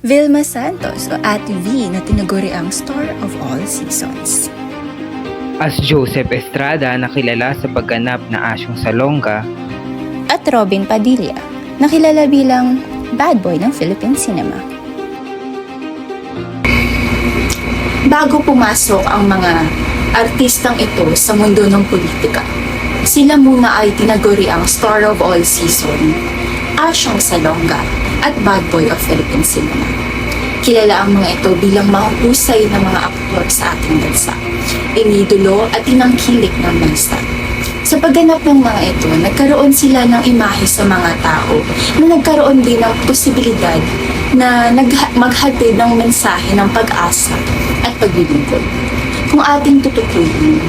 Vilma Santos o Ate V na tinaguri ang Star of All Seasons. As Joseph Estrada na kilala sa pagganap na Asyong Salonga. At Robin Padilla, na kilala bilang bad boy ng Philippine cinema. Bago pumasok ang mga artistang ito sa mundo ng politika, sila muna ay tinaguri ang Star of All Season, Asyong Salonga, at Bad Boy of Philippine Cinema. Kilala ang mga ito bilang mahusay na mga aktor sa ating bansa, inidolo at tinangkilik ng bansa. Sa pagganap ng mga ito, nagkaroon sila ng imahe sa mga tao na nagkaroon din ng posibilidad na maghatid ng mensahe ng pag-asa at paglilingkod. Kung ating tutukuyin,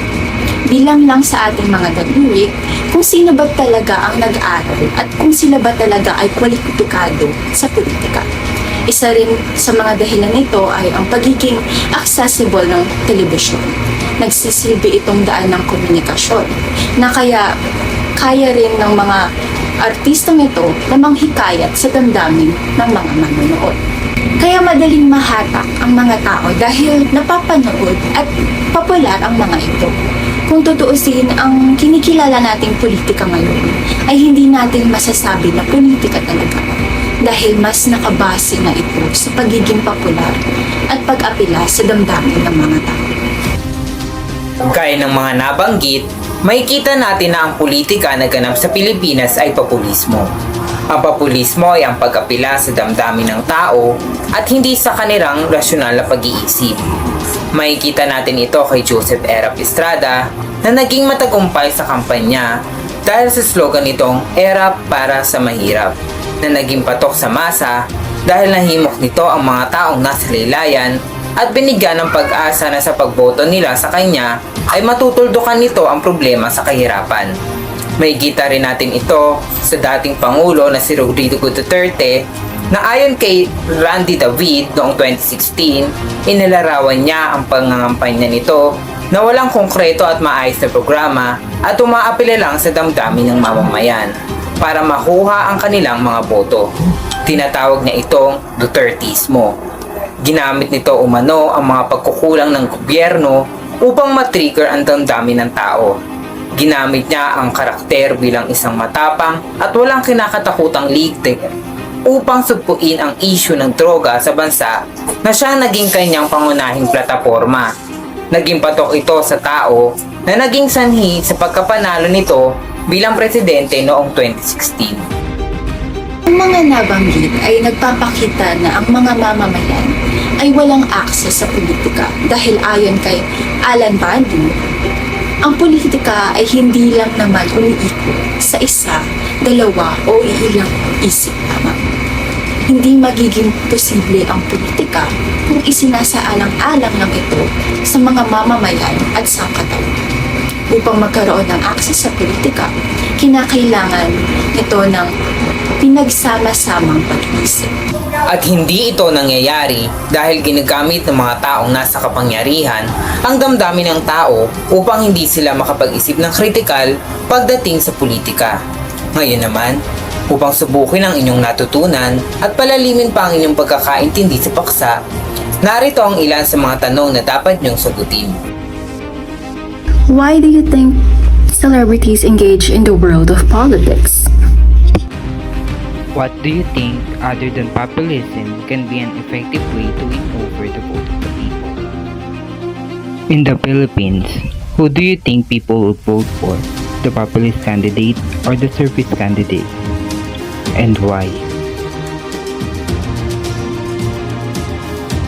bilang lang sa ating mga dagulik, kung sino ba talaga ang nag-aral at kung sila ba talaga ay kwalipikado sa politika. Isa rin sa mga dahilan nito ay ang pagiging accessible ng telebisyon. Nagsisilbi itong daan ng komunikasyon na kaya rin ng mga artistang ito na manghikayat sa damdamin ng mga manonood. Kaya madaling mahatak ang mga tao dahil napapanood at popular ang mga ito. Kung tutuusin, ang kinikilala nating politika ngayon ay hindi natin masasabi na politika talaga dahil mas nakabase na ito sa pagiging popular at pag-apela sa damdamin ng mga tao. Gaya ng mga nabanggit, makikita natin na ang politika na ganap sa Pilipinas ay populismo. Ang populismo ay ang pag-apela sa damdamin ng tao at hindi sa kanilang rasyonal na pag-iisip. Makikita natin ito kay Joseph Erap Estrada na naging matagumpay sa kampanya dahil sa slogan nitong "Erap para sa mahirap" na naging patok sa masa dahil nahimok nito ang mga taong nasa laylayan at binigyan ng pag-asa na sa pagboto nila sa kanya ay matutuldukan nito ang problema sa kahirapan. Makikita rin natin ito sa dating Pangulo na si Rodrigo Duterte na ayon kay Randy David noong 2016, inilarawan niya ang pangangampanya nito na walang konkreto at maayos na programa at umaapela lang sa damdamin ng mamamayan para makuha ang kanilang mga boto. Tinatawag niya itong Dutertismo. Ginamit nito umano ang mga pagkukulang ng gobyerno upang matrigger ang damdamin ng tao. Ginamit niya ang karakter bilang isang matapang at walang kinakatakutang leader upang sugpuin ang issue ng droga sa bansa na siyang naging kanyang pangunahing plataporma. Naging patok ito sa tao na naging sanhi sa pagkapanalo nito bilang presidente noong 2016. Ang mga nabanggit ay nagpapakita na ang mga mamamayan ay walang akses sa politika dahil ayon kay Alan Bandu, ang politika ay hindi lang naman umiikot sa isa, dalawa o ilang isip lamang. Hindi magiging posible ang politika kung isinasaalang-alang lang ito sa mga mamamayan at sangkatauhan. Upang magkaroon ng akses sa politika, kinakailangan ito ng pinagsama-samang pag-iisip. At hindi ito nangyayari dahil ginagamit ng mga taong nasa kapangyarihan ang damdamin ng tao upang hindi sila makapag-isip ng kritikal pagdating sa politika. Ngayon naman, upang subukin ang inyong natutunan at palalimin pa ang inyong pagkakaintindi sa paksa, narito ang ilan sa mga tanong na dapat niyong sagutin. Why do you think celebrities engage in the world of politics? What do you think, other than populism, can be an effective way to win over the vote of the people? In the Philippines, who do you think people would vote for? The populist candidate or the service candidate? And why?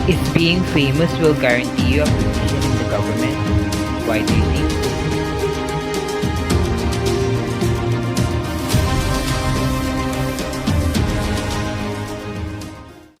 Is being famous will guarantee you a position in the government? Why do you think?